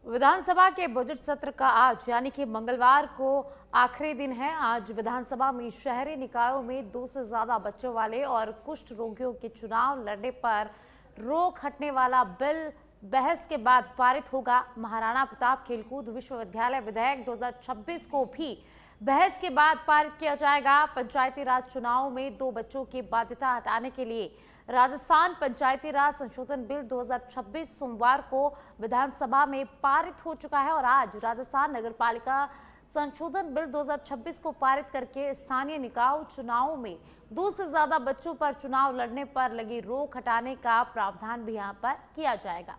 विधानसभा के बजट सत्र का आज यानी कि मंगलवार को आखिरी दिन है। आज विधानसभा में शहरी निकायों में 2 से ज्यादा बच्चों वाले और कुष्ठ रोगियों के चुनाव लड़ने पर रोक हटने वाला बिल बहस के बाद पारित होगा। महाराणा प्रताप खेलकूद विश्वविद्यालय विधेयक 2026 को भी बहस के बाद पारित किया जाएगा। पंचायती राज चुनाव में 2 बच्चों की बाध्यता हटाने के लिए राजस्थान पंचायती राज संशोधन बिल 2026 सोमवार को विधानसभा में पारित हो चुका है और आज राजस्थान नगरपालिका संशोधन बिल 2026 को पारित करके स्थानीय निकाय चुनावों में 2 से ज्यादा बच्चों पर चुनाव लड़ने पर लगी रोक हटाने का प्रावधान भी यहां पर किया जाएगा।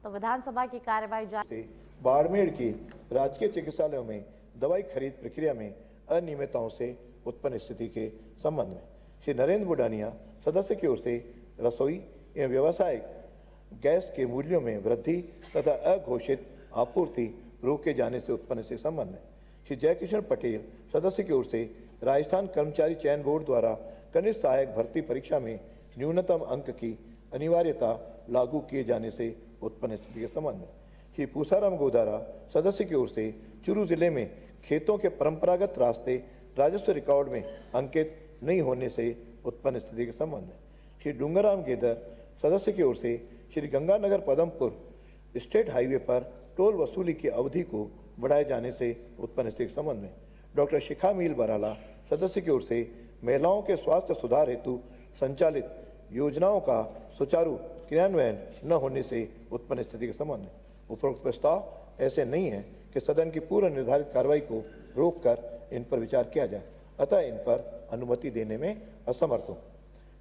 तो विधानसभा की कार्यवाही बाड़मेर की राजकीय चिकित्सालयों में दवाई खरीद प्रक्रिया में अनियमितताओं से उत्पन्न स्थिति के संबंध में श्री नरेंद्र बुडानिया सदस्य की ओर से रसोई एवं व्यवसायिक गैस के मूल्यों में वृद्धि तथा अघोषित आपूर्ति रोके जाने से उत्पन्न से संबंध में श्री जयकिशन पटेल सदस्य की ओर से राजस्थान कर्मचारी चयन बोर्ड द्वारा कनिष्ठ सहायक भर्ती परीक्षा में न्यूनतम अंक की अनिवार्यता लागू किए जाने से उत्पन्न स्थिति के संबंध में श्री पूसाराम गोदारा सदस्य की ओर से चूरू जिले में खेतों के परंपरागत रास्ते राजस्व रिकॉर्ड में अंकित नहीं होने से उत्पन्न स्थिति के संबंध में श्री डूंगराम गेदर सदस्य की ओर से श्री गंगानगर पदमपुर स्टेट हाईवे पर टोल वसूली की अवधि को बढ़ाए जाने से उत्पन्न स्थिति के संबंध में डॉक्टर शिखा मील बराला सदस्य की ओर से महिलाओं के स्वास्थ्य सुधार हेतु संचालित योजनाओं का सुचारू क्रियान्वयन न होने से उत्पन्न स्थिति के संबंध में उपरोक्त प्रस्ताव ऐसे नहीं है कि सदन की पूर्व निर्धारित कार्रवाई को रोककर इन पर विचार किया जाए, अतः इन पर अनुमति देने में असमर्थ हूँ।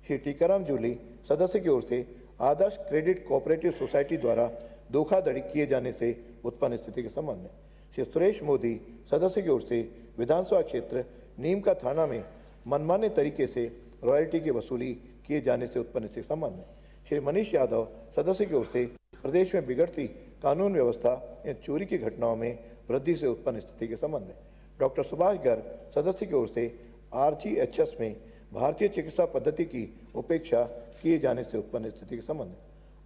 श्री टीकाराम जूली सदस्य की ओर से आदर्श क्रेडिट कोऑपरेटिव सोसाइटी द्वारा धोखाधड़ी किए जाने से उत्पन्न स्थिति के संबंध में श्री सुरेश मोदी सदस्य की ओर से विधानसभा क्षेत्र नीम का थाना में मनमाने तरीके से रॉयल्टी की वसूली किए जाने से उत्पन्न स्थिति के संबंध में श्री मनीष यादव सदस्य की ओर से प्रदेश में बिगड़ती कानून व्यवस्था या चोरी की घटनाओं में वृद्धि से उत्पन्न स्थिति के संबंध में डॉक्टर सुभाष गर्ग सदस्य की ओर से RGHS में भारतीय चिकित्सा पद्धति की उपेक्षा किए जाने से उत्पन्न स्थिति के संबंध में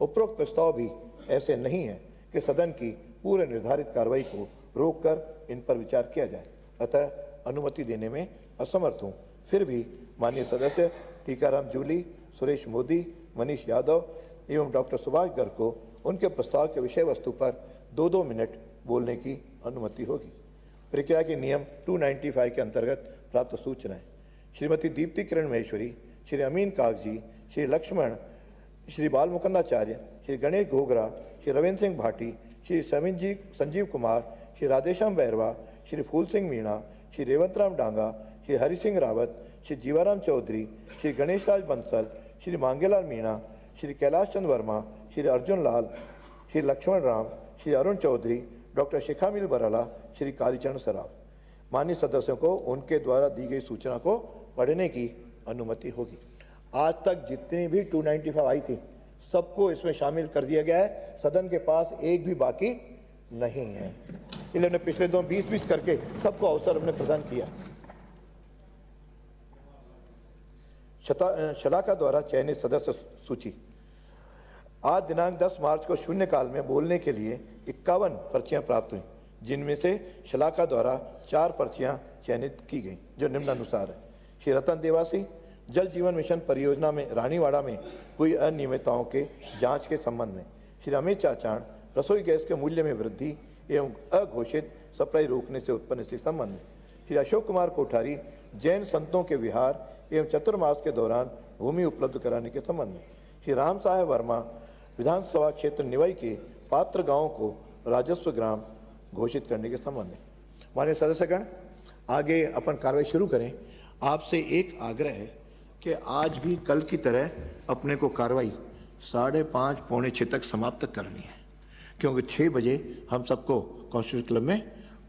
उपरोक्त प्रस्ताव भी ऐसे नहीं है कि सदन की पूर्व निर्धारित कार्रवाई को रोककर इन पर विचार किया जाए, अतः अनुमति देने में असमर्थ हूँ। फिर भी माननीय सदस्य टीकाराम जूली, सुरेश मोदी, मनीष यादव एवं डॉक्टर सुभाष गर्ग को उनके प्रस्ताव के विषय वस्तु पर 2-2 मिनट बोलने की अनुमति होगी। प्रक्रिया के नियम 295 के अंतर्गत प्राप्त सूचनाएं श्रीमती दीप्ति किरण महेश्वरी, श्री अमीन कागजी, श्री लक्ष्मण, श्री बाल मुकुंदाचार्य, श्री गणेश घोगरा, श्री रविंद्र सिंह भाटी, श्री संजीव कुमार, श्री राधेश्याम बैरवा, श्री फूल सिंह मीणा, श्री रेवंत राम डांगा, श्री हरि सिंह रावत, श्री जीवाराम चौधरी, श्री गणेश राज बंसल, श्री मांगेलाल मीणा, श्री कैलाश चंद वर्मा, श्री अर्जुन लाल, श्री लक्ष्मण राम, श्री अरुण चौधरी, डॉक्टर शिखामिल बराला, श्री कालीचरण सराफ। माननीय सदस्यों को उनके द्वारा दी गई सूचना को पढ़ने की अनुमति होगी। आज तक जितनी भी 295 आई थी सबको इसमें शामिल कर दिया गया है, सदन के पास एक भी बाकी नहीं है। इसलिए हमने पिछले 20 करके सबको अवसर हमने प्रदान किया। शलाका द्वारा चयनित सदस्य सूची आज दिनांक 10 मार्च को शून्यकाल में बोलने के लिए 51 पर्चियां प्राप्त हुई, जिनमें से शलाका द्वारा 4 पर्चियां चयनित की गई जो निम्नानुसार है। श्री रतन देवासी जल जीवन मिशन परियोजना में रानीवाड़ा में हुई अनियमितताओं के जांच के संबंध में श्री अमित चाचाण रसोई गैस के मूल्य में वृद्धि एवं अघोषित सप्लाई रोकने से उत्पन्न स्थिति संबंध में श्री अशोक कुमार कोठारी जैन संतों के विहार एवं चतुर्मास के दौरान भूमि उपलब्ध कराने के संबंध में श्री राम साहेब वर्मा विधानसभा क्षेत्र निवाई के पात्र गांवों को राजस्व ग्राम घोषित करने के संबंध में। माननीय सदस्यगण, आगे अपन कार्रवाई शुरू करें। आपसे एक आग्रह है कि आज भी कल की तरह अपने को कार्रवाई 5:30 पौने 6 तक समाप्त करनी है, क्योंकि 6 बजे हम सबको कॉन्स्टिट्यूशन क्लब में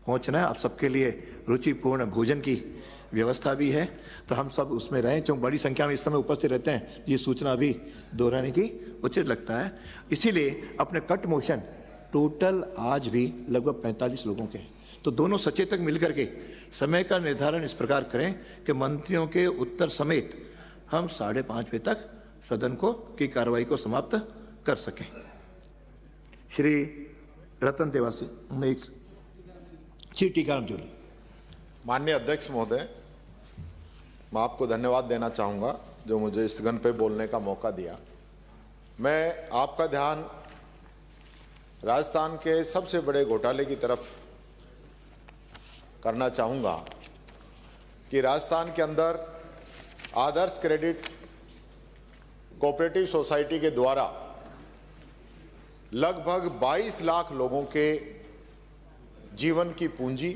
पहुंचना है। आप सबके लिए रुचिपूर्ण भोजन की व्यवस्था भी है, तो हम सब उसमें रहें। क्योंकि बड़ी संख्या में इस समय उपस्थित रहते हैं, ये सूचना भी दोहराने की उचित लगता है। इसीलिए अपने कट मोशन टोटल आज भी लगभग 45 लोगों के हैं, तो दोनों सचेतक मिलकर के समय का निर्धारण इस प्रकार करें कि मंत्रियों के उत्तर समेत हम 5:30 बजे तक सदन की कार्रवाई को समाप्त कर सकें। श्री रतन तेवासी एक श्री टीकाराम जोली। माननीय अध्यक्ष महोदय, मैं आपको धन्यवाद देना चाहूँगा जो मुझे इस गन पे बोलने का मौका दिया। मैं आपका ध्यान राजस्थान के सबसे बड़े घोटाले की तरफ करना चाहूँगा कि राजस्थान के अंदर आदर्श क्रेडिट कोऑपरेटिव सोसाइटी के द्वारा लगभग 22 लाख लोगों के जीवन की पूंजी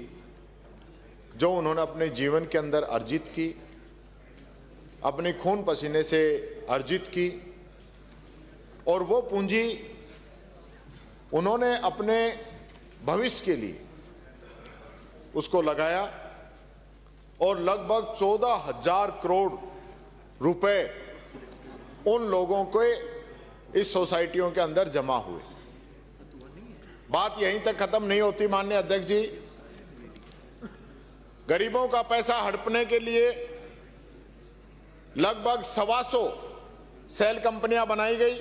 जो उन्होंने अपने जीवन के अंदर अर्जित की, अपने खून पसीने से अर्जित की, और वो पूंजी उन्होंने अपने भविष्य के लिए उसको लगाया और लगभग 14,000 करोड़ रुपए उन लोगों के इस सोसाइटियों के अंदर जमा हुए। बात यहीं तक खत्म नहीं होती माननीय अध्यक्ष जी। गरीबों का पैसा हड़पने के लिए लगभग 125 सेल कंपनियां बनाई गई।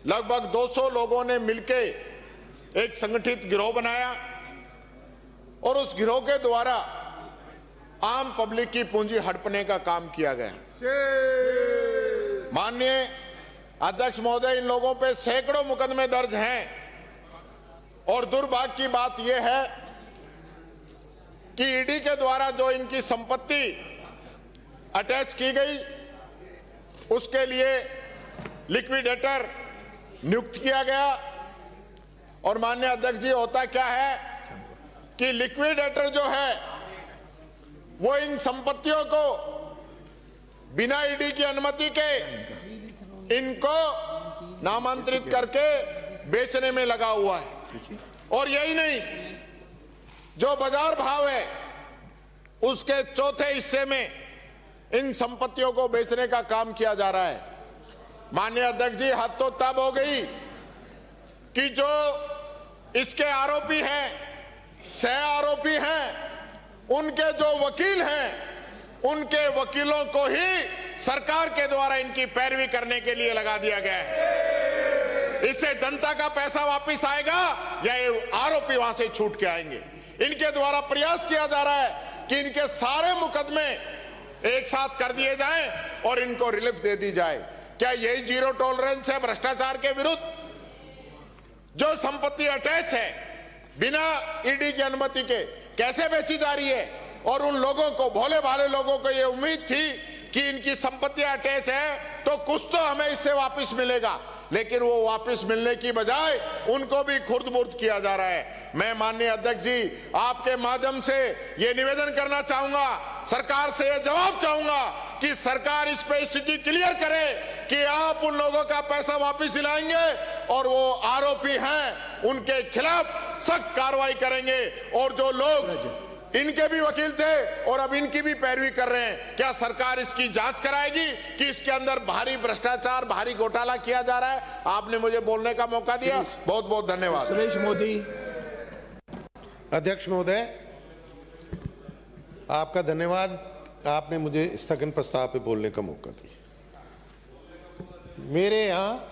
लगभग 200 लोगों ने मिलकर एक संगठित गिरोह बनाया और उस गिरोह के द्वारा आम पब्लिक की पूंजी हड़पने का काम किया गया। माननीय अध्यक्ष महोदय, इन लोगों पे सैकड़ों मुकदमे दर्ज हैं और दुर्भाग्य की बात यह है कि ईडी के द्वारा जो इनकी संपत्ति अटैच की गई उसके लिए लिक्विडेटर नियुक्त किया गया। और माननीय अध्यक्ष जी, होता क्या है कि लिक्विडेटर जो है वो इन संपत्तियों को बिना ईडी की अनुमति के इनको नामांतरित करके बेचने में लगा हुआ है। और यही नहीं, जो बाजार भाव है उसके चौथे हिस्से में इन संपत्तियों को बेचने का काम किया जा रहा है। माननीय अध्यक्ष जी, हद तो तब हो गई कि जो इसके आरोपी हैं, सह आरोपी हैं, उनके जो वकील हैं, उनके वकीलों को ही सरकार के द्वारा इनकी पैरवी करने के लिए लगा दिया गया है। इससे जनता का पैसा वापस आएगा या ये आरोपी वहां से छूट के आएंगे? इनके द्वारा प्रयास किया जा रहा है कि इनके सारे मुकदमे एक साथ कर दिए जाएं और इनको रिलीफ दे दी जाए। क्या यही जीरो टॉलरेंस है भ्रष्टाचार के विरुद्ध? जो संपत्ति अटैच है बिना ईडी की अनुमति के कैसे बेची जा रही है? और उन लोगों को, भोले भाले लोगों को ये उम्मीद थी कि इनकी संपत्ति अटैच है तो कुछ तो हमें इससे वापस मिलेगा, लेकिन वो वापस मिलने की बजाय उनको भी खुर्द-बुर्द किया जा रहा है। मैं माननीय अध्यक्ष जी, आपके माध्यम से ये निवेदन करना चाहूंगा, सरकार से ये जवाब चाहूंगा कि सरकार इस पे स्थिति क्लियर करे कि आप उन लोगों का पैसा वापस दिलाएंगे और वो आरोपी हैं उनके खिलाफ सख्त कार्रवाई करेंगे। और जो लोग इनके भी वकील थे और अब इनकी भी पैरवी कर रहे हैं, क्या सरकार इसकी जांच कराएगी कि इसके अंदर भारी भ्रष्टाचार, भारी घोटाला किया जा रहा है? आपने मुझे बोलने का मौका दिया, बहुत बहुत धन्यवाद। सुरेश मोदी। अध्यक्ष महोदय, आपका धन्यवाद, आपने मुझे स्थगन प्रस्ताव पे बोलने का मौका दिया। मेरे यहाँ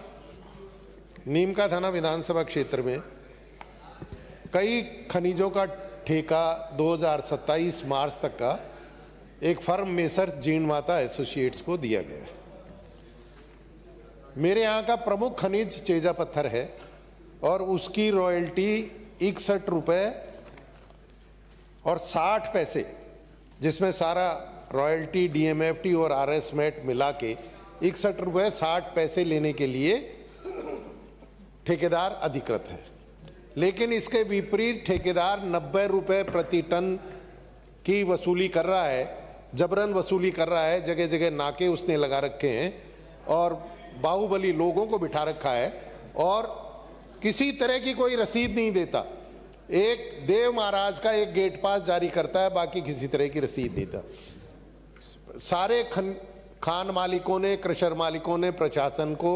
नीमका थाना विधानसभा क्षेत्र में कई खनिजों का ठेका 2027 मार्च तक का एक firm measure Jeen Mata associates को दिया गया है। मेरे यहाँ का प्रमुख खनिज चेजा पत्थर है और उसकी रॉयल्टी 61 रुपये और 60 पैसे, जिसमें सारा रॉयल्टी, डीएमएफटी और आरएस मेट मिला के 61 रुपये 60 पैसे लेने के लिए ठेकेदार अधिकृत है। लेकिन इसके विपरीत ठेकेदार 90 रुपये प्रति टन की वसूली कर रहा है, जबरन वसूली कर रहा है। जगह जगह नाके उसने लगा रखे हैं और बाहुबली लोगों को बिठा रखा है और किसी तरह की कोई रसीद नहीं देता। एक देव महाराज का एक गेट पास जारी करता है, बाकी किसी तरह की रसीद नहीं देता। सारे खान मालिकों ने, क्रशर मालिकों ने प्रशासन को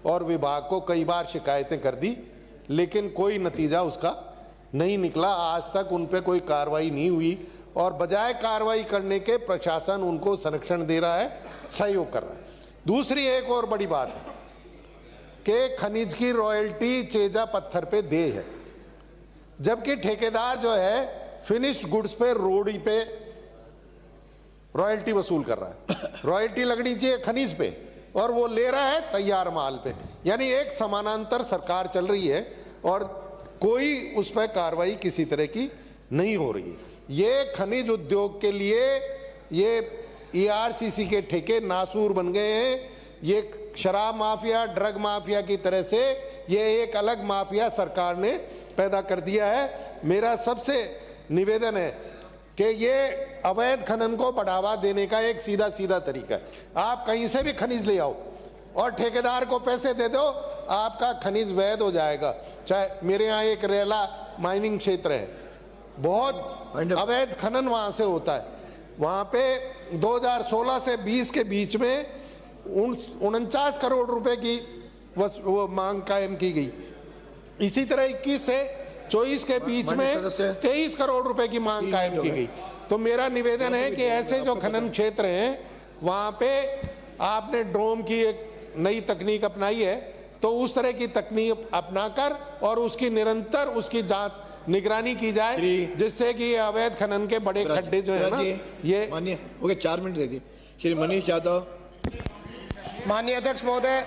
और विभाग को कई बार शिकायतें कर दी, लेकिन कोई नतीजा उसका नहीं निकला। आज तक उन पे कोई कार्रवाई नहीं हुई और बजाय कार्रवाई करने के प्रशासन उनको संरक्षण दे रहा है, सहयोग कर रहा है। दूसरी एक और बड़ी बात है, कि खनिज की रॉयल्टी चेजा पत्थर पे दे है, जबकि ठेकेदार जो है फिनिश्ड गुड्स पे रोड़ी पे रॉयल्टी वसूल कर रहा है। रॉयल्टी लगनी चाहिए खनिज पे और वो ले रहा है तैयार माल पे। यानी एक समानांतर सरकार चल रही है और कोई उस पर कार्रवाई किसी तरह की नहीं हो रही है। ये खनिज उद्योग के लिए ये ERCC के ठेके नासूर बन गए हैं। ये शराब माफिया, ड्रग माफिया की तरह से ये एक अलग माफिया सरकार ने पैदा कर दिया है। मेरा सबसे निवेदन है कि ये अवैध खनन को बढ़ावा देने का एक सीधा सीधा तरीका है। आप कहीं से भी खनिज ले आओ और ठेकेदार को पैसे दे दो, आपका खनिज वैध हो जाएगा। चाहे मेरे यहाँ एक रेला माइनिंग क्षेत्र है, बहुत अवैध खनन वहाँ से होता है। वहाँ पे 2016 से 20 के बीच में 49 करोड़ रुपए की वो मांग कायम की गई। इसी तरह 21 से 24 के बीच में 23 करोड़ रुपए की मांग कायम की गई। तो मेरा निवेदन है कि ऐसे जो खनन क्षेत्र हैं वहाँ पे आपने ड्रोन की एक नई तकनीक अपनाई है, तो उस तरह की तकनीक अपनाकर और उसकी निरंतर उसकी जांच निगरानी की जाए, जिससे कि अवैध खनन के बड़े खड्डे जो है ना, ये माननीय ओके 4 मिनट दे दिए। श्री मनीष यादव। माननीय अध्यक्ष महोदय,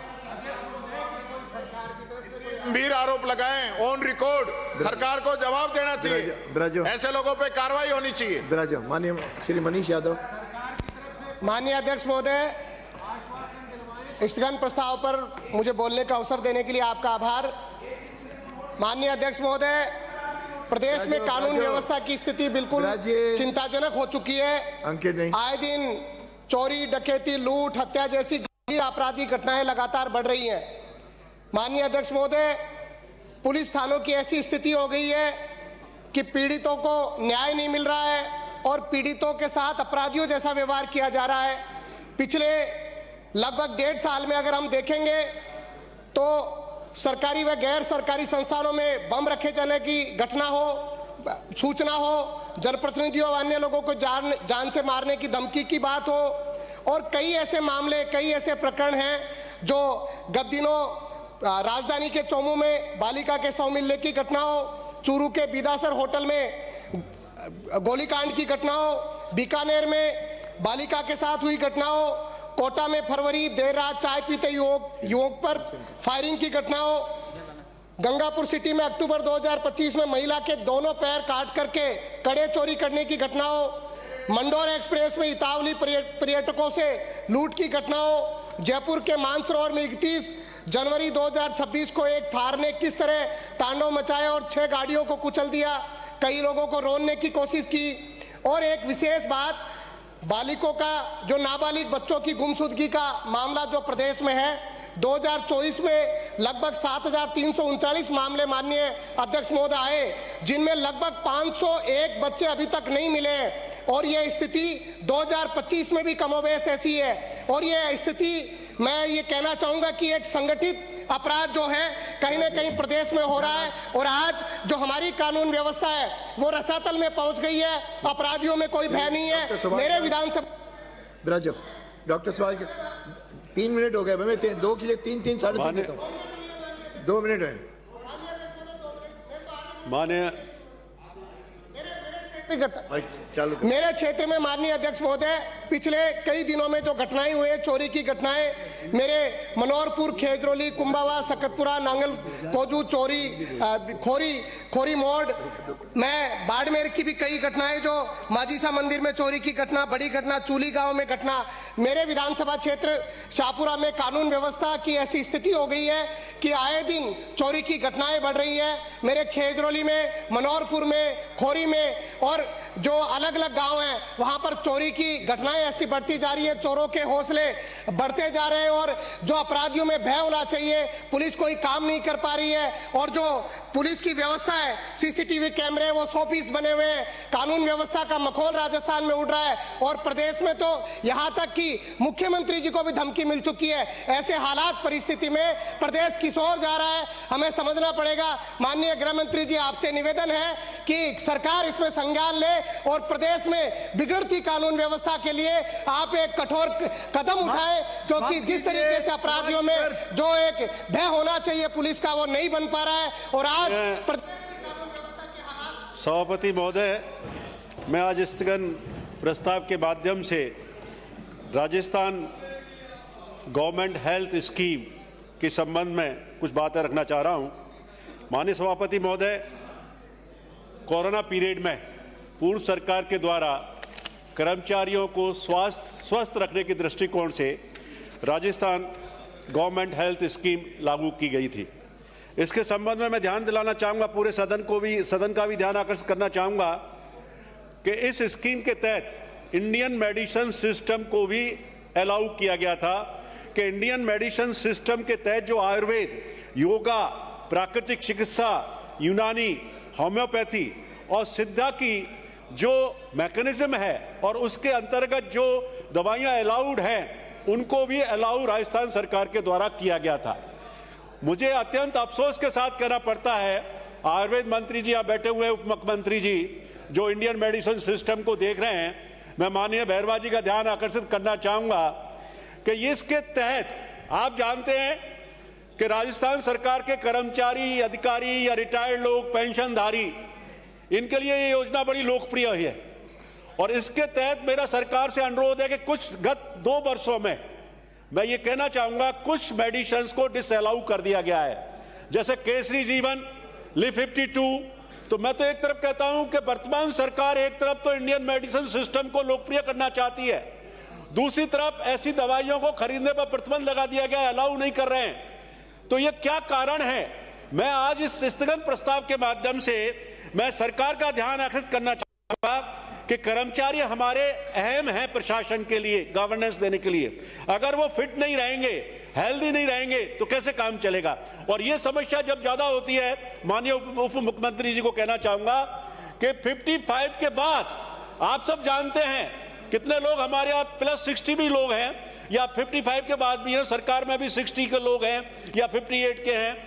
गंभीर आरोप लगाए ऑन रिकॉर्ड, सरकार को जवाब देना चाहिए। ऐसे लोगों पे कार्रवाई होनी चाहिए। माननीय श्री मनीष यादव। माननीय अध्यक्ष महोदय, स्थगन प्रस्ताव पर मुझे बोलने का अवसर देने के लिए आपका आभार। माननीय अध्यक्ष महोदय, प्रदेश में कानून व्यवस्था की स्थिति बिल्कुल चिंताजनक हो चुकी है। अंकित नहीं। आए दिन चोरी, डकैती, लूट, हत्या जैसी गंभीर आपराधिक घटनाएं लगातार बढ़ रही हैं। माननीय अध्यक्ष महोदय, पुलिस थानों की ऐसी स्थिति हो गई है कि पीड़ितों को न्याय नहीं मिल रहा है और पीड़ितों के साथ अपराधियों जैसा व्यवहार किया जा रहा है। पिछले लगभग 1.5 साल में अगर हम देखेंगे तो सरकारी व गैर सरकारी संस्थानों में बम रखे जाने की घटना हो, सूचना हो, जनप्रतिनिधियों व अन्य लोगों को जान से मारने की धमकी की बात हो, और कई ऐसे मामले, कई ऐसे प्रकरण हैं जो गत दिनों राजधानी के चोमू में बालिका के शव मिलने की घटना हो, चूरू के बिदासर होटल में गोलीकांड की घटना हो, बीकानेर में बालिका के साथ हुई घटना हो, कोटा में फरवरी देर रात चाय पीते युवक पर फायरिंग की घटना हो, गंगापुर सिटी में अक्टूबर 2025 में महिला के दोनों पैर काट करके कड़े चोरी करने की घटना हो, मंडोर एक्सप्रेस में इतावली पर्यटकों से लूट की घटना हो, जयपुर के मानसरोवर में 31 जनवरी 2026 को एक थार ने किस तरह तांडव मचाया और 6 गाड़ियों को कुचल दिया, कई लोगों को रोकने की कोशिश की। और एक विशेष बात, बालिकों का जो नाबालिग बच्चों की गुमशुदगी का मामला जो प्रदेश में है, 2024 में लगभग 7,339 मामले माननीय अध्यक्ष महोदय आए, जिनमें लगभग 501 बच्चे अभी तक नहीं मिले हैं। और यह स्थिति 2025 में भी कमोबेश ऐसी है। और यह स्थिति, मैं ये कहना चाहूंगा कि एक संगठित अपराध जो है कहीं ना कहीं प्रदेश में हो रहा है, और आज जो हमारी कानून व्यवस्था है वो रसातल में पहुंच गई है, अपराधियों में कोई भय नहीं है। मेरे विधानसभा डॉक्टर सवाल के 3 मिनट हो गए, मैं 2 के लिए 3 साढ़े 3 देता हूं। 2 मिनट है माननीय। मेरे क्षेत्र में माननीय अध्यक्ष महोदय, पिछले कई दिनों में जो घटनाएं हुई, चोरी की घटनाएं, मेरे मनोहरपुर, खेजरोली, कुंभावा, सकतपुरा, नांगल कोजू, चोरी, खोरी मोड़, मैं बाड़मेर की भी कई घटनाएं, जो माजीसा मंदिर में चोरी की घटना, बड़ी घटना, चूली गांव में घटना, मेरे विधानसभा क्षेत्र शाहपुरा में कानून व्यवस्था की ऐसी स्थिति हो गई है कि आए दिन चोरी की घटनाएं बढ़ रही हैं। मेरे खेजरोली में, मनोहरपुर में, खोरी में और जो अलग अलग गांव हैं वहां पर चोरी की घटनाएं ऐसी बढ़ती जा रही है, चोरों के हौसले बढ़ते जा रहे हैं, और जो अपराधियों में भय होना चाहिए, पुलिस कोई काम नहीं कर पा रही है, और जो पुलिस की व्यवस्था है, सीसीटीवी कैमरे वो 100% बने हुए हैं, कानून व्यवस्था का मखौल राजस्थान में उड़ रहा है, और प्रदेश में तो यहां तक कि मुख्यमंत्री जी को भी धमकी मिल चुकी है। ऐसे हालात परिस्थिति में प्रदेश किस ओर जा रहा है, हमें समझना पड़ेगा। माननीय गृह मंत्री जी, आपसे निवेदन है कि सरकार इसमें संज्ञान ले और प्रदेश में बिगड़ती कानून व्यवस्था के लिए आप एक कठोर कदम उठाएं, क्योंकि जिस तरीके से अपराधियों में जो एक भय होना चाहिए पुलिस का वो नहीं बन पा रहा है। और आज प्रदेश की कानून व्यवस्था के हालात। सभापति महोदय, मैं आज स्थगन प्रस्ताव के माध्यम से राजस्थान गवर्नमेंट हेल्थ स्कीम के संबंध में कुछ बातें रखना चाह रहा हूं। माननीय सभापति महोदय, कोरोना पीरियड में पूर्व सरकार के द्वारा कर्मचारियों को स्वस्थ रखने के दृष्टिकोण से राजस्थान गवर्नमेंट हेल्थ स्कीम लागू की गई थी। इसके संबंध में मैं ध्यान दिलाना चाहूँगा, पूरे सदन का भी ध्यान आकर्षित करना चाहूँगा कि इस स्कीम के तहत इंडियन मेडिसिन सिस्टम को भी अलाउ किया गया था कि इंडियन मेडिसिन सिस्टम के तहत जो आयुर्वेद, योगा, प्राकृतिक चिकित्सा, यूनानी, होम्योपैथी और सिद्धा की जो मैकेनिज्म है और उसके अंतर्गत जो दवाइयां अलाउड हैं उनको भी अलाउ राजस्थान सरकार के द्वारा किया गया था। मुझे अत्यंत अफसोस के साथ कहना पड़ता है, आयुर्वेद मंत्री जी यहाँ बैठे हुए, उप मुख्यमंत्री जी जो इंडियन मेडिसिन सिस्टम को देख रहे हैं, मैं माननीय बहरवा जी का ध्यान आकर्षित करना चाहूंगा कि इसके तहत आप जानते हैं कि राजस्थान सरकार के कर्मचारी, अधिकारी या रिटायर्ड लोग, पेंशनधारी, इनके लिए ये योजना बड़ी लोकप्रिय है। और इसके तहत मेरा सरकार से अनुरोध है कि कुछ गत 2 वर्षों में मैं ये कहना चाहूंगा कुछ मेडिसिन को डिसअलाउ कर दिया गया है, जैसे केसरी जीवन, लिव 52। तो मैं तो एक तरफ कहता हूं कि वर्तमान सरकार एक तरफ तो इंडियन मेडिसिन सिस्टम को लोकप्रिय करना चाहती है, दूसरी तरफ ऐसी दवाइयों को खरीदने पर प्रतिबंध लगा दिया गया, अलाउ नहीं कर रहे हैं। तो ये क्या कारण है? मैं आज इस स्थगन प्रस्ताव के माध्यम से मैं सरकार का ध्यान आकर्षित करना चाहूंगा कि कर्मचारी हमारे अहम हैं प्रशासन के लिए, गवर्नेंस देने के लिए। अगर वो फिट नहीं रहेंगे, हेल्दी नहीं रहेंगे तो कैसे काम चलेगा? और ये समस्या जब ज्यादा होती है, माननीय उप मुख्यमंत्री जी को कहना चाहूंगा कि 55 के बाद आप सब जानते हैं कितने लोग हमारे यहाँ +60 भी लोग हैं या 55 के बाद भी हैं, सरकार में भी 60 के लोग हैं या 58 के हैं,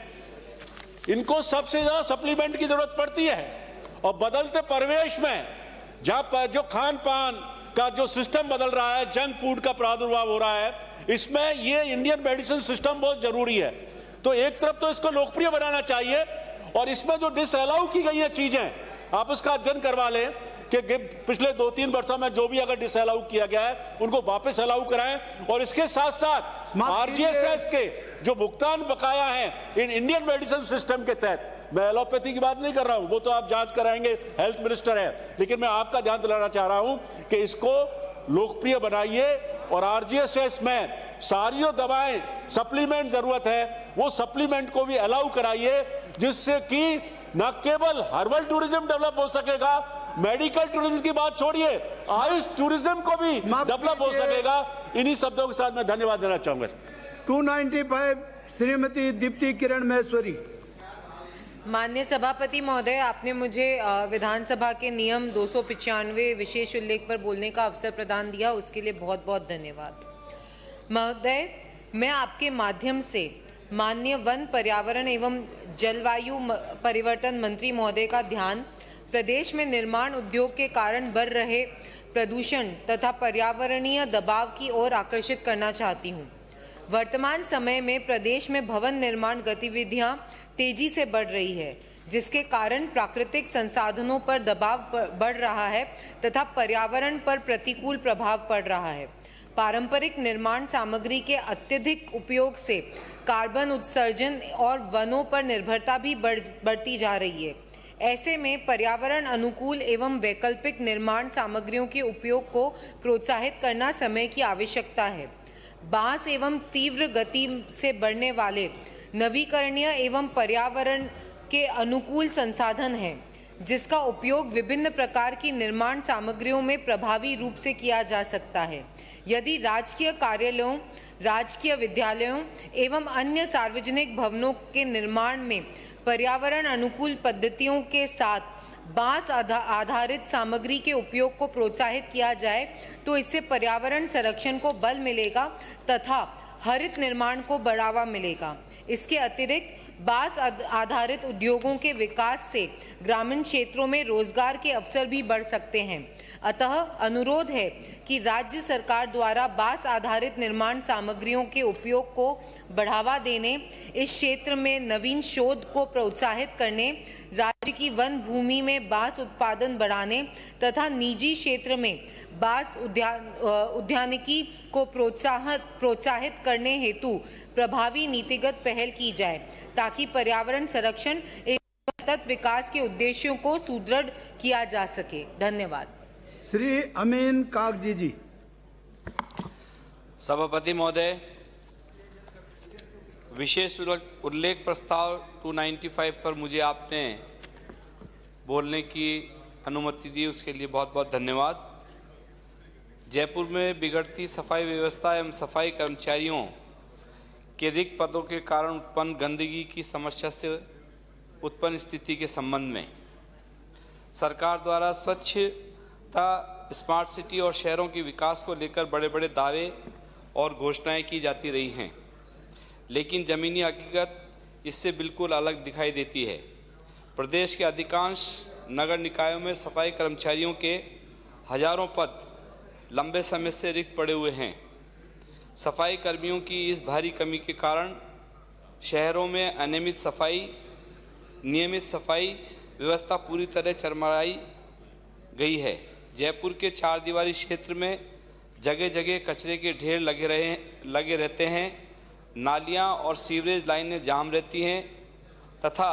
इनको सबसे ज्यादा सप्लीमेंट की जरूरत पड़ती है। और बदलते परिवेश में जहां पर जो खान पान का जो सिस्टम बदल रहा है, जंक फूड का प्रादुर्भाव हो रहा है, इसमें ये इंडियन मेडिसिन सिस्टम बहुत जरूरी है। तो एक तरफ तो इसको लोकप्रिय बनाना चाहिए और इसमें जो डिसअलाउ की गई है चीजें, आप उसका अध्ययन करवा लें कि पिछले 2-3 वर्षों में जो भी अगर डिसअलाउ किया गया है उनको वापस अलाउ कराएं। और इसके साथ साथ आरजीएसएस के जो भुगतान बकाया है इन इंडियन मेडिसिन सिस्टम के तहत, मैं एलोपैथी की बात नहीं कर रहा हूं, वो तो आप जांच कराएंगे, हेल्थ मिनिस्टर है, लेकिन मैं आपका ध्यान दिलाना चाह रहा हूं कि इसको लोकप्रिय बनाइए और आरजीएसएस में सारी जो दवाएं सप्लीमेंट जरूरत है वो सप्लीमेंट को भी अलाउ कराइए, जिससे कि न केवल हर्बल टूरिज्म डेवलप हो सकेगा, मेडिकल टूरिज्म की बात छोड़िए, आयुष टूरिज्म को भी डेवलप हो सकेगा। इन्हीं शब्दों के साथ मैं धन्यवाद देना चाहूंगा। 295 श्रीमती दीप्ति किरण महेश्वरी। माननीय सभापति महोदय, आपने मुझे विधानसभा के नियम 295 विशेष उल्लेख पर बोलने का अवसर प्रदान दिया, उसके लिए बहुत बहुत धन्यवाद। महोदय, मैं आपके माध्यम से माननीय वन, पर्यावरण एवं जलवायु परिवर्तन मंत्री महोदय का ध्यान प्रदेश में निर्माण उद्योग के कारण बढ़ रहे प्रदूषण तथा पर्यावरणीय दबाव की ओर आकर्षित करना चाहती हूँ। वर्तमान समय में प्रदेश में भवन निर्माण गतिविधियां तेजी से बढ़ रही है, जिसके कारण प्राकृतिक संसाधनों पर दबाव बढ़ रहा है तथा पर्यावरण पर प्रतिकूल प्रभाव पड़ रहा है। पारंपरिक निर्माण सामग्री के अत्यधिक उपयोग से कार्बन उत्सर्जन और वनों पर निर्भरता भी बढ़ती जा रही है। ऐसे में पर्यावरण अनुकूल एवं वैकल्पिक निर्माण सामग्रियों के उपयोग को प्रोत्साहित करना समय की आवश्यकता है। बांस एवं तीव्र गति से बढ़ने वाले नवीकरणीय एवं पर्यावरण के अनुकूल संसाधन हैं, जिसका उपयोग विभिन्न प्रकार की निर्माण सामग्रियों में प्रभावी रूप से किया जा सकता है। यदि राजकीय कार्यालयों, राजकीय विद्यालयों एवं अन्य सार्वजनिक भवनों के निर्माण में पर्यावरण अनुकूल पद्धतियों के साथ बांस आधारित सामग्री के उपयोग को प्रोत्साहित किया जाए तो इससे पर्यावरण संरक्षण को बल मिलेगा तथा हरित निर्माण को बढ़ावा मिलेगा। इसके अतिरिक्त बांस आधारित उद्योगों के विकास से ग्रामीण क्षेत्रों में रोजगार के अवसर भी बढ़ सकते हैं। अतः अनुरोध है कि राज्य सरकार द्वारा बांस आधारित निर्माण सामग्रियों के उपयोग को बढ़ावा देने, इस क्षेत्र में नवीन शोध को प्रोत्साहित करने, राज्य की वन भूमि में बांस उत्पादन बढ़ाने तथा निजी क्षेत्र में बांस उद्यानिकी को प्रोत्साहित करने हेतु प्रभावी नीतिगत पहल की जाए, ताकि पर्यावरण संरक्षण एवं सतत विकास के उद्देश्यों को सुदृढ़ किया जा सके। धन्यवाद। श्री अमीन कागजी जी। सभापति महोदय, विशेष उल्लेख प्रस्ताव 295 पर मुझे आपने बोलने की अनुमति दी, उसके लिए बहुत बहुत धन्यवाद। जयपुर में बिगड़ती सफाई व्यवस्था एवं सफाई कर्मचारियों के रिक्त पदों के कारण उत्पन्न गंदगी की समस्या से उत्पन्न स्थिति के संबंध में सरकार द्वारा स्वच्छता, स्मार्ट सिटी और शहरों के विकास को लेकर बड़े बड़े दावे और घोषणाएं की जाती रही हैं, लेकिन ज़मीनी हकीकत इससे बिल्कुल अलग दिखाई देती है। प्रदेश के अधिकांश नगर निकायों में सफाई कर्मचारियों के हजारों पद लंबे समय से रिक्त पड़े हुए हैं। सफाई कर्मियों की इस भारी कमी के कारण शहरों में नियमित सफाई व्यवस्था पूरी तरह चरमराई गई है। जयपुर के 4 दीवारी क्षेत्र में जगह जगह कचरे के ढेर लगे रहते हैं, नालियां और सीवरेज लाइनें जाम रहती हैं तथा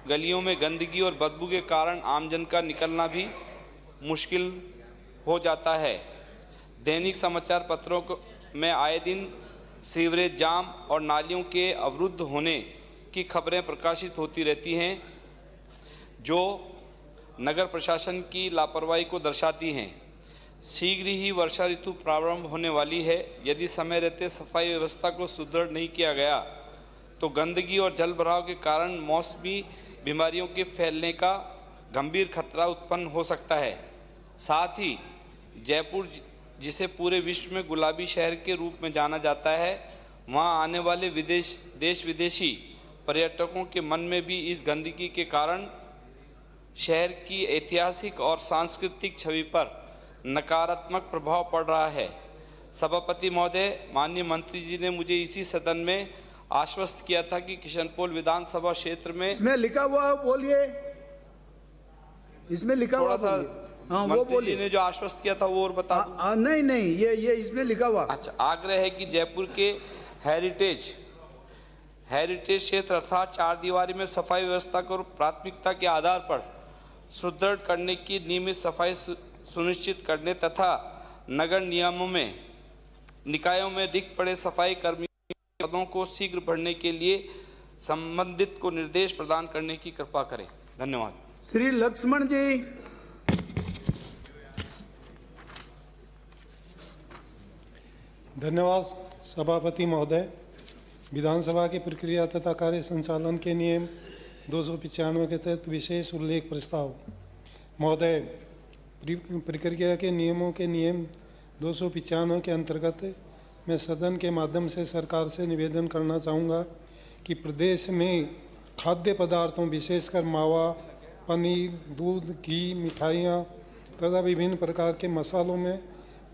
गलियों में गंदगी और बदबू के कारण आमजन का निकलना भी मुश्किल हो जाता है। दैनिक समाचार पत्रों में आए दिन सीवरेज जाम और नालियों के अवरुद्ध होने की खबरें प्रकाशित होती रहती हैं, जो नगर प्रशासन की लापरवाही को दर्शाती हैं। शीघ्र ही वर्षा ऋतु प्रारंभ होने वाली है। यदि समय रहते सफाई व्यवस्था को सुदृढ़ नहीं किया गया तो गंदगी और जल भराव के कारण मौसमी बीमारियों के फैलने का गंभीर खतरा उत्पन्न हो सकता है। साथ ही जयपुर, जिसे पूरे विश्व में गुलाबी शहर के रूप में जाना जाता है, वहां आने वाले देश विदेशी पर्यटकों के मन में भी इस गंदगी के कारण शहर की ऐतिहासिक और सांस्कृतिक छवि पर नकारात्मक प्रभाव पड़ रहा है। सभापति महोदय, माननीय मंत्री जी ने मुझे इसी सदन में आश्वस्त किया था कि किशनपोल विधानसभा क्षेत्र में इसमें लिखा हुआ बोलिए, इसमें लिखा हुआ हाँ वो बोलिए। ने जो आश्वस्त किया था वो और बता दूं? नहीं, ये इसमें लिखा हुआ। अच्छा, आग्रह है कि जयपुर के हेरिटेज क्षेत्र अर्थात 4 दीवारी में सफाई व्यवस्था को प्राथमिकता के आधार पर सुदृढ़ करने की नियमित सफाई सुनिश्चित करने तथा नगर निकायों में रिक्त पड़े सफाई कर्मी पदों को शीघ्र भरने के लिए संबंधित को निर्देश प्रदान करने की कृपा करें। धन्यवाद। श्री लक्ष्मण जी। धन्यवाद सभापति महोदय। विधानसभा की प्रक्रिया तथा कार्य संचालन के नियम 295 के तहत विशेष उल्लेख प्रस्ताव। महोदय, प्रक्रिया के नियम 295 के अंतर्गत मैं सदन के माध्यम से सरकार से निवेदन करना चाहूँगा कि प्रदेश में खाद्य पदार्थों विशेषकर मावा, पनीर, दूध, घी, मिठाइयाँ तथा विभिन्न प्रकार के मसालों में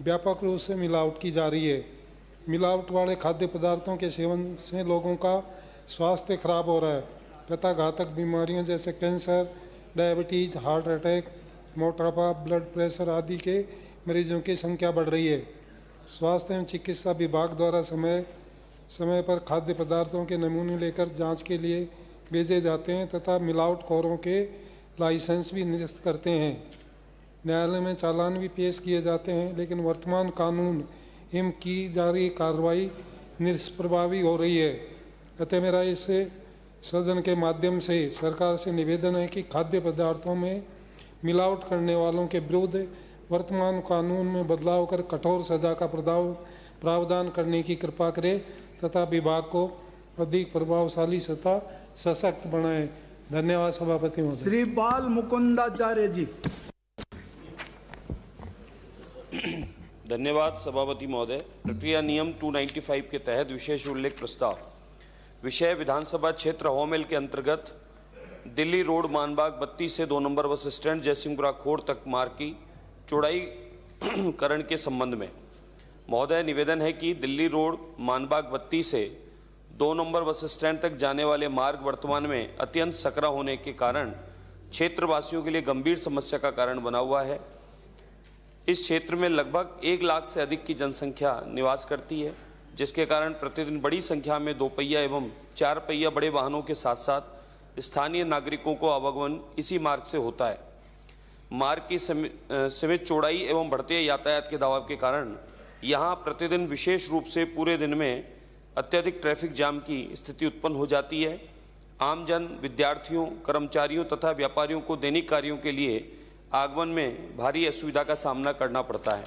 व्यापक रूप से मिलावट की जा रही है। मिलावट वाले खाद्य पदार्थों के सेवन से लोगों का स्वास्थ्य खराब हो रहा है तथा घातक बीमारियों जैसे कैंसर, डायबिटीज़, हार्ट अटैक, मोटापा, ब्लड प्रेशर आदि के मरीजों की संख्या बढ़ रही है। स्वास्थ्य एवं चिकित्सा विभाग द्वारा समय समय पर खाद्य पदार्थों के नमूने लेकर जांच के लिए भेजे जाते हैं तथा मिलावटखोरों के लाइसेंस भी निरस्त करते हैं। न्यायालय में चालान भी पेश किए जाते हैं, लेकिन वर्तमान कानून एवं की जा रही कार्रवाई निष्प्रभावी हो रही है। अतः मेरा इससे सदन के माध्यम से सरकार से निवेदन है कि खाद्य पदार्थों में मिलावट करने वालों के विरुद्ध वर्तमान कानून में बदलाव कर कठोर सजा का प्रावधान करने की कृपा करें तथा विभाग को अधिक प्रभावशाली तथा सशक्त बनाएं। धन्यवाद सभापति महोदय। श्री बाल मुकुंदाचार्य जी। धन्यवाद सभापति महोदय। प्रक्रिया नियम 295 के तहत विशेष उल्लेख प्रस्ताव। विषय विधानसभा क्षेत्र हौमेल के अंतर्गत दिल्ली रोड मानबाग 32 से 2 नंबर बस स्टैंड जयसिंहपुरा खोड़ तक मार्ग की चौड़ाईकरण के संबंध में। महोदय, निवेदन है कि दिल्ली रोड मानबाग 32 से 2 नंबर बस स्टैंड तक जाने वाले मार्ग वर्तमान में अत्यंत सकरा होने के कारण क्षेत्रवासियों के लिए गंभीर समस्या का कारण बना हुआ है। इस क्षेत्र में लगभग 1 लाख से अधिक की जनसंख्या निवास करती है, जिसके कारण प्रतिदिन बड़ी संख्या में 2 पहिया एवं 4 पहिया बड़े वाहनों के साथ साथ स्थानीय नागरिकों को आवागमन इसी मार्ग से होता है। मार्ग की सीमित चौड़ाई एवं बढ़ते यातायात के दबाव के कारण यहाँ प्रतिदिन विशेष रूप से पूरे दिन में अत्यधिक ट्रैफिक जाम की स्थिति उत्पन्न हो जाती है। आमजन, विद्यार्थियों, कर्मचारियों तथा व्यापारियों को दैनिक कार्यों के लिए आगमन में भारी असुविधा का सामना करना पड़ता है।